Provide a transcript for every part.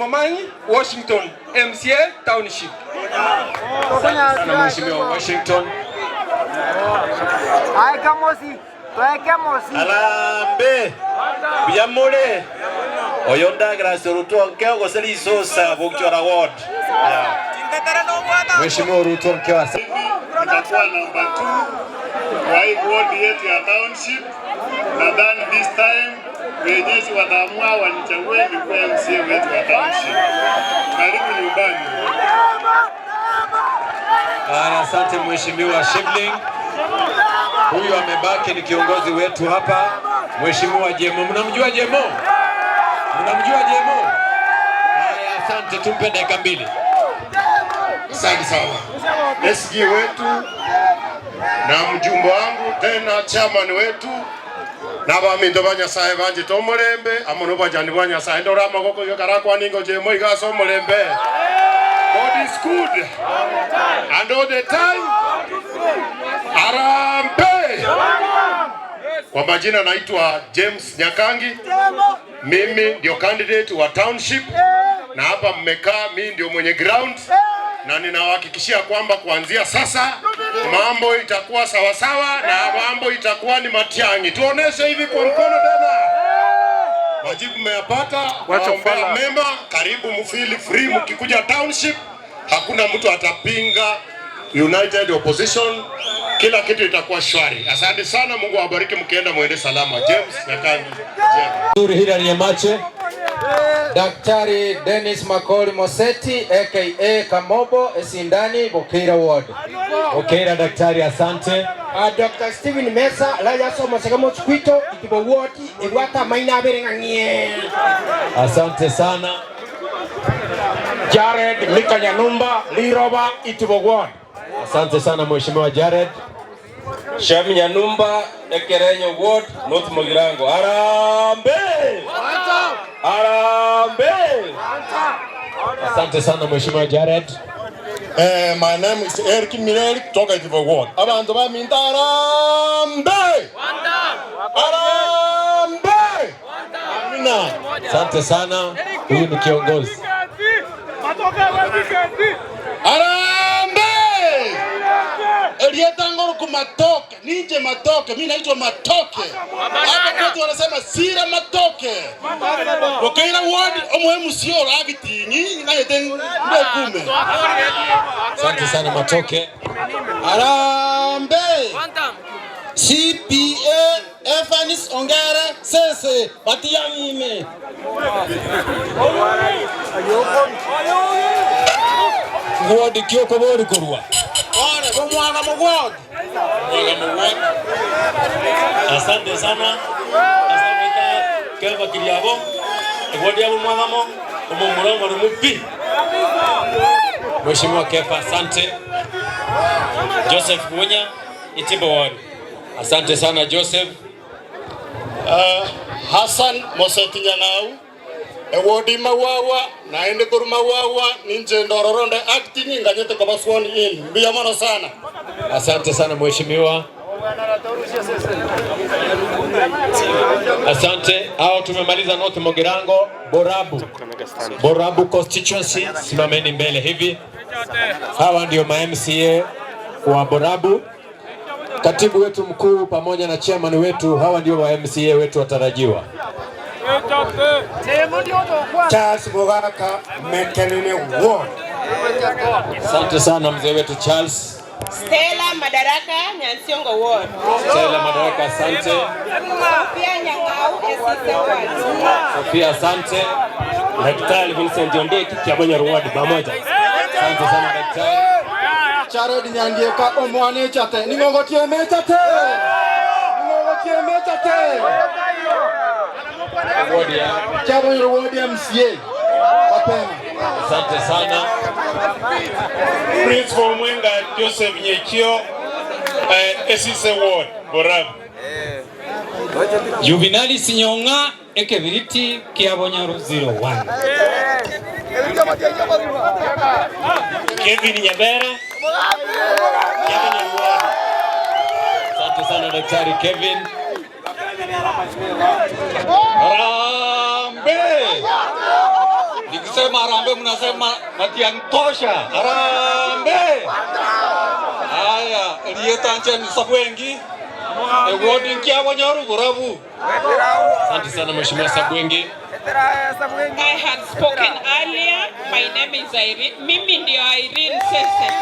Momangi, Washington, MCA Township. Sana Mheshimiwa Washington. Alambe Biamole Oyonda Grasoruto Nkeo Goseli Sosa Bukchora Ward. Mheshimiwa Ruto Nkeo itakuwa namba 2 kwa hii ward yetu ya township. Nadhani this time wenyeji wataamua wanichague nikuwe MCA wetu wa township. Karibu nyumbani. Asante Mheshimiwa Shibling. Huyu amebaki ni kiongozi wetu hapa, Mheshimiwa Jemo. Mnamjua Jemo? Mnamjua Jemo? Haya, asante, tumpe dakika 2. Asante sana. SG wetu na mjumbe wangu tena chairman wetu na baminto banyasaye banje tomulembe amono bajani banyasaye ndora magoko yokarakwa ningo Jemo igaso mulembe. God is good and all the time. Arambe. Kwa majina naitwa James Nyakangi. Mimi ndio candidate wa township na hapa mmekaa, mimi ndio mwenye ground na ninawahakikishia kwamba kuanzia sasa mambo itakuwa sawa sawa na mambo itakuwa ni matiangi. Tuoneshe hivi kwa mkono tena. Majibu mmeyapata. Waombea mema, karibu mfeel free mkikuja township. Hakuna mtu atapinga United Opposition. Kila kitu itakuwa shwari. Asante sana, Mungu awabariki mkienda muende salama. James Nyakangi. Nzuri Hilary Nyamache. Daktari Dennis Makoli Moseti aka Kamobo Esindani Bokera Ward. Bokera daktari, asante. Dr. Steven Mesa Laya Somo Segamo Squito Itibo Ward Igwata Maina Berenganie. Asante sana. Jared Mika Nyanumba Liroba Itibo Ward. Asante sana Mheshimiwa Jared. Shem Nyanumba Ekerenyo Ward North Mogirango. Arambe! Arambe! Asante sana Mheshimiwa Jared. My name is Eric Mireli kutoka Itibo Ward. Abantu baminta arambe! Arambe! Amina. Asante sana. Huyu ni kiongozi. Arambe! Elietangoro kumatoke, nije matoke, mimi naitwa Matoke. Hapa watu wanasema sira Matoke. Bokera Ward omuhemu sio ragitinyi ngayete ndekume. Asante sana Matoke. Arambe! CPA Evanis Ongare Sese Batiyamime. Ward Kioko Ward Kurwa. Mwaga Mward. Asante sana. Asante Keva Kiliabo. Ward ya Mwagamo omumurongo rumupi. Mheshimiwa Kefa, asante. Joseph Munya Itibo Ward. Asante sana Joseph. Hassan Moseti Nyang'au Ewodi Mawawa naende kuru Mawawa ninje ndororonde acting nganyete kwa sworn in. Mbiyamano sana. Asante sana Mheshimiwa. Asante. Hao tumemaliza North Mogirango. Borabu constituency, simameni mbele hivi. Hawa ndio ma MCA wa Borabu. Katibu wetu mkuu pamoja na chairman wetu, hawa ndio wa MCA wetu watarajiwa. Charles Bogaka Mekelele Ward. Asante sana mzee wetu Charles. Stella Madaraka Nyansiongo Ward. Stella Madaraka, asante. Sofia Nyang'au Esise Ward. Sofia, asante. Daktari Vincent Ondeki Kiabonya Ward pamoja. Asante sana daktari. Jared Nyandieka omwane chate. Ningogotie mechate. Ningogotie mechate. Ward ya Chabonya Ward MCA. Wapema. asante sana. Prince for Mwenga Joseph Nyekio Esise Ward Borabu. Juvenali Sinyonga Ekebiriti Kiabonya 01. Kevin Nyabera Kiabonya Ward. Asante sana daktari Kevin. Rambe. Nikisema Harambee mnasema Matiang'i tosha. Harambee. Haya, Lietanchen Sabwengi. Wodi Kiabonyoru Borabu. Asante sana Mheshimiwa Sabwengi. I had spoken earlier. My name is Irene. Mimi ndio Irene Sese.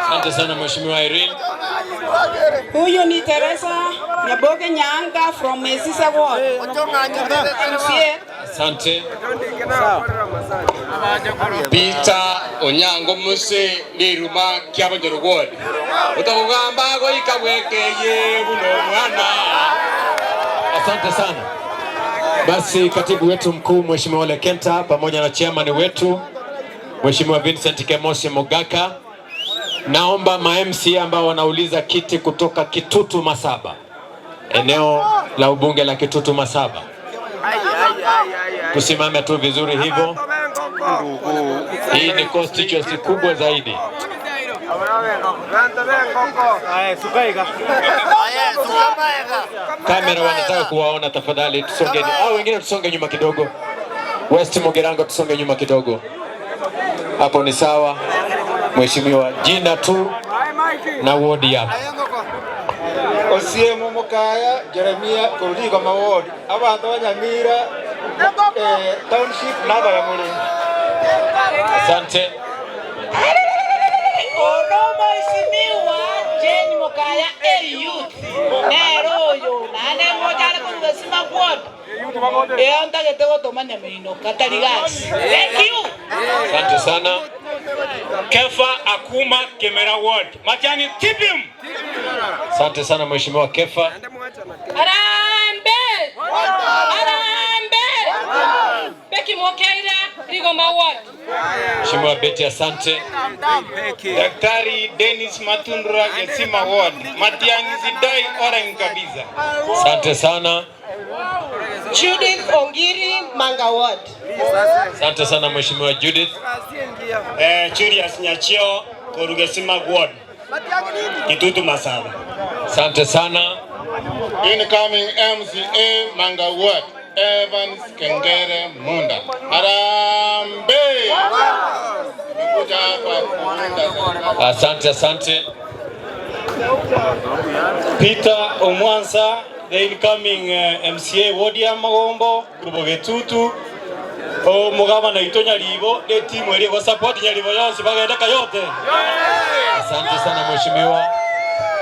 Asante sana Mheshimiwa Irene. Huyu ni Teresa Nyaboge Nyanga from Mesisa Ward. Asante. Peter Onyango Muse Liruma Kiabonyoru Ward. Utagamba go ikabwekeye buno mwana. Asante sana. Basi katibu wetu mkuu Mheshimiwa Ole Kenta pamoja na chairman wetu Mheshimiwa Vincent Kemoshi Mogaka, naomba ma-MCA ambao wanauliza kiti kutoka Kitutu Masaba, eneo la ubunge la Kitutu Masaba, tusimame tu vizuri hivyo. Hii ni constituency kubwa zaidi. Kamera wanataka kuwaona, tafadhali tusongeni. Au wengine tusonge nyuma kidogo. West Mogirango tusonge nyuma kidogo. Hapo ni sawa. Mheshimiwa, jina tu na wodi yako. Osiemo Mokaya Jeremia Kurudigo Mawodi abantu banyamira township naba ya Mulindi. Asante. Ono Mheshimiwa Jane Mokaya youth. Nero yo nane moja na kusema ward. Anda getego tomanya meino Katarigas. Thank you. Asante sana. Kefa Akuma Kemera Ward. Matiang'i keep him. Asante sana Mheshimiwa Kefa. Harambee. Harambee. Beki Mokaira Rigoma Ward. Mheshimiwa Betty, asante. Daktari Dennis Matundra Gesima Ward. Matiang'i Zidai Orang kabisa. Asante sana. Judith Ongiri Manga Ward. Asante sana Mheshimiwa Judith. Julius Nyachio Korugesima Ward. Kitutu Masaba. Asante sana. Incoming MCA Manga Ward, Evans Kengere Munda. Harambee. Asante. Peter Omwansa, the incoming MCA Wodia Magombo, Grupo Getutu. Mugaba na itonya libo, de timu ile kwa support nyalibo yose bagenda kayote. Asante sana Mheshimiwa.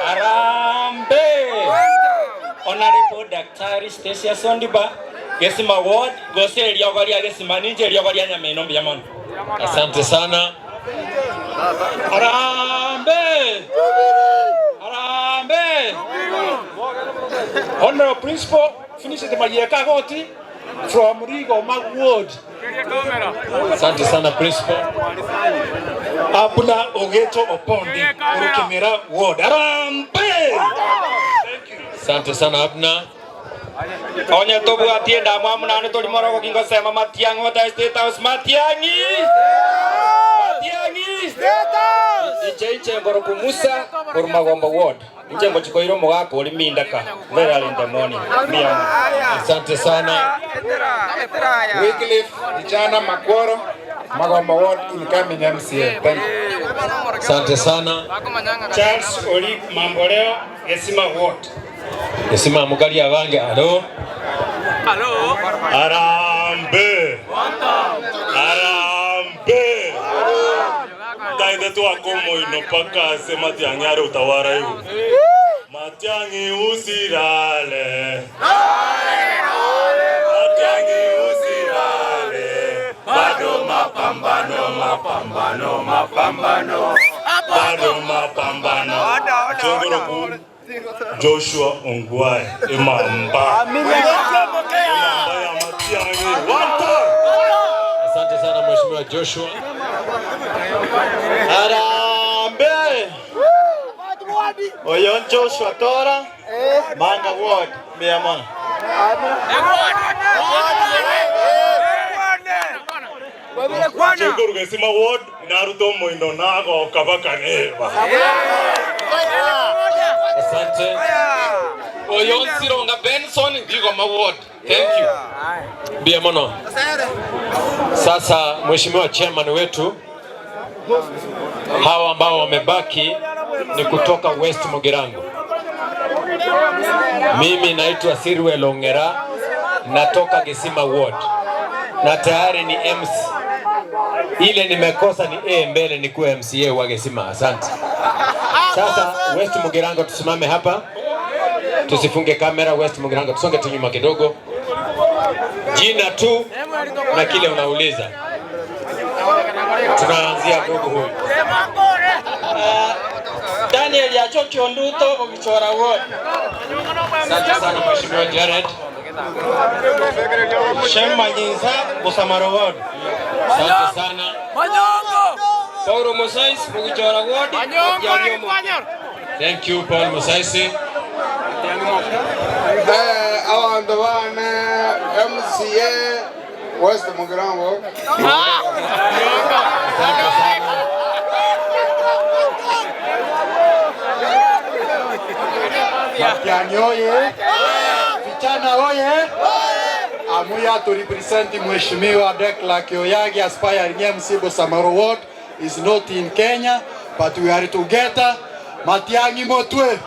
Harambee. Honorable Daktari Stacia Sondiba, Gesima Ward, Gose Lyogalia Gesima Ninje Lyogalia Nyameno Biamon. Asante sana. Harambee. Honorable Principal, finish the Majeka Goti from Rigo Magwood. Asante sana Principal. Abuna Ogeto Opondi, Urukemera Ward. Harambee. Asante sana Abna. Onye tobu atienda mwamuna ane toli moroko kingo sema Matiang'i wata State House. Matiang'i State House. Iche ngoro kumusa Magombo Ward. Nje ngochiko iro mogako oli mindaka. Very early in the morning. Asante sana. Wycliffe Vijana Makoro Magombo Ward incoming MCA. Thank you. Asante sana. Charles Oli Mamboleo Gesima Ward. Gesima Mugali abange. Hello. Harambee. Taide tu akomo inopaka se Matiang'i are utawara hiyo. Matiang'i usirale. Matiang'i usirale. Bado mapambano. Bado mapambano. Chongoro Joshua Ongwae Imamba. Ya Matiang'i. Asante sana Mheshimiwa Joshua. Harambee. Oyon Joshua Tora Manga Ward Miamon. Chenguru Gesima Ward Naruto Moindo Nago Kabaka Neva. Asante. Oyonsironga Benson Bigoma Ward. Thank you. Bia mono. Sasa mheshimiwa chairman wetu, hawa ambao wamebaki ni kutoka West Mugirango. Mimi naitwa Sirwe Longera, natoka Gesima Ward na tayari ni MC. Ile nimekosa ni mbele ni kuwa MCA wa Gesima. Asante. Sasa West Mugirango tusimame hapa. Tusifunge kamera. West Mugirango tusonge tu nyuma kidogo. Jina tu na kile unauliza. Tunaanzia ndugu huyu. Daniel Yachocho Nduto Ogichora Ward. Asante sana mheshimiwa Jared. Shema Jinza Bosamaro Ward. Asante sana. Paulo Mosais Ogichora Ward. Thank you Paul Musaisi. Abantu bane MCA West Mugirango. Matiang'i oye! Vijana oye! Amuya to represent Mheshimiwa Declan Kioyagi aspiring MC Bosamaro Ward is not in Kenya, but we are together. Matiang'i motwe!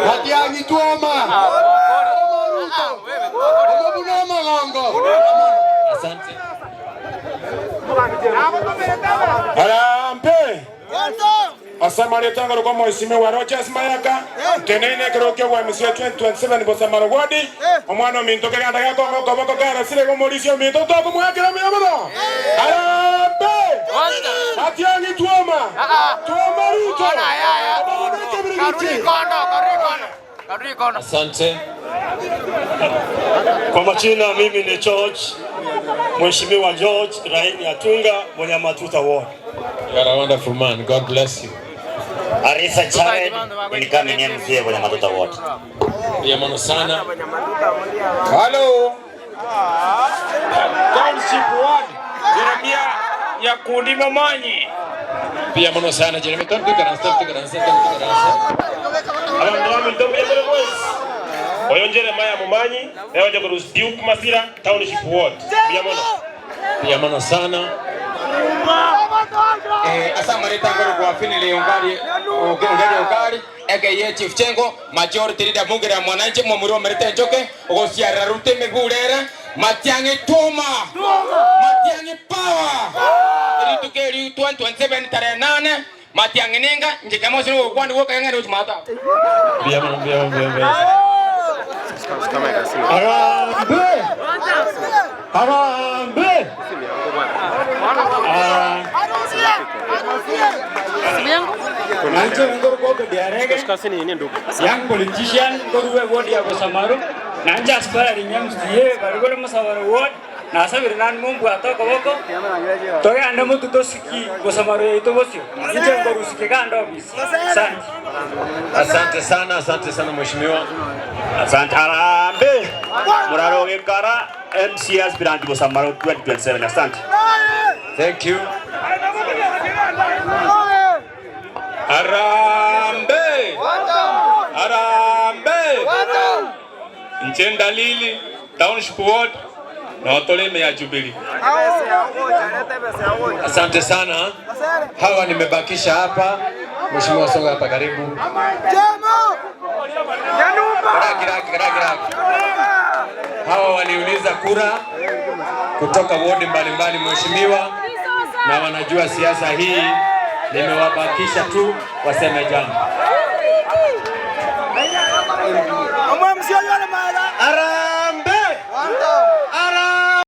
Matiang'i tuoma! Asante. Harambe. Asamari tanga kwa mheshimiwa Rogers Mayaka. Tenene kiroke wa MCA 2027 Bosamaro Ward. Omwana mintoke ganda yako ngoko gara sile ko morisio minto to ko mwakira miyamano. Harambe. Matiang'i tuoma. Tuoma ruto. Asante. Kwa majina mimi ni George, Mheshimiwa George Raini Atunga mwenye Matuta Ward. You are a wonderful man. God bless you. Arisa Jared incoming MCA mwenye Matuta Ward. Bia mono sana. Hello. Township Ward. Jeremia ya kundi mamanyi. Bia mono sana. Jeremy tontu kana. Abantu mintoke bere boys. Oyonjere maya mumanyi, ewaje ku Duke Masira Township Ward. Bia mono sana. Asamari tanga kwa finili ungali aka Chief Chengo majority leader Mugira mwananchi mwamuri merete njoke ogosiara rute megurera Matiang'i tuma Matiang'i power ilitukeri 2027 tarehe 8 Matiang'i ninga njikamo sino kwandi woka ngere uchimata Bia mono. Harambe! Young politician Goruwe Ward ya Bosamaro. Nanja aspiring MCA Barigolo Bosamaro Ward. Nasa Birnan Mumbu atoka woko. Toge anda mutu tosiki Bosamaro ito bosio. Nje Gorusike kanda office. Asante sana mheshimiwa. Asante Harambe. Muraro Gekara MCA aspirant Bosamaro 2027. Asante. Thank you. Harambe Nchenda Lili Township Ward na Otoleme ya Jubilee. Asante sana. Hawa nimebakisha hapa. Mheshimiwa songa hapa karibu. Hawa waliuliza kura kutoka ward mbalimbali mheshimiwa, na wanajua siasa hii. Nimewabakisha tu waseme jambo.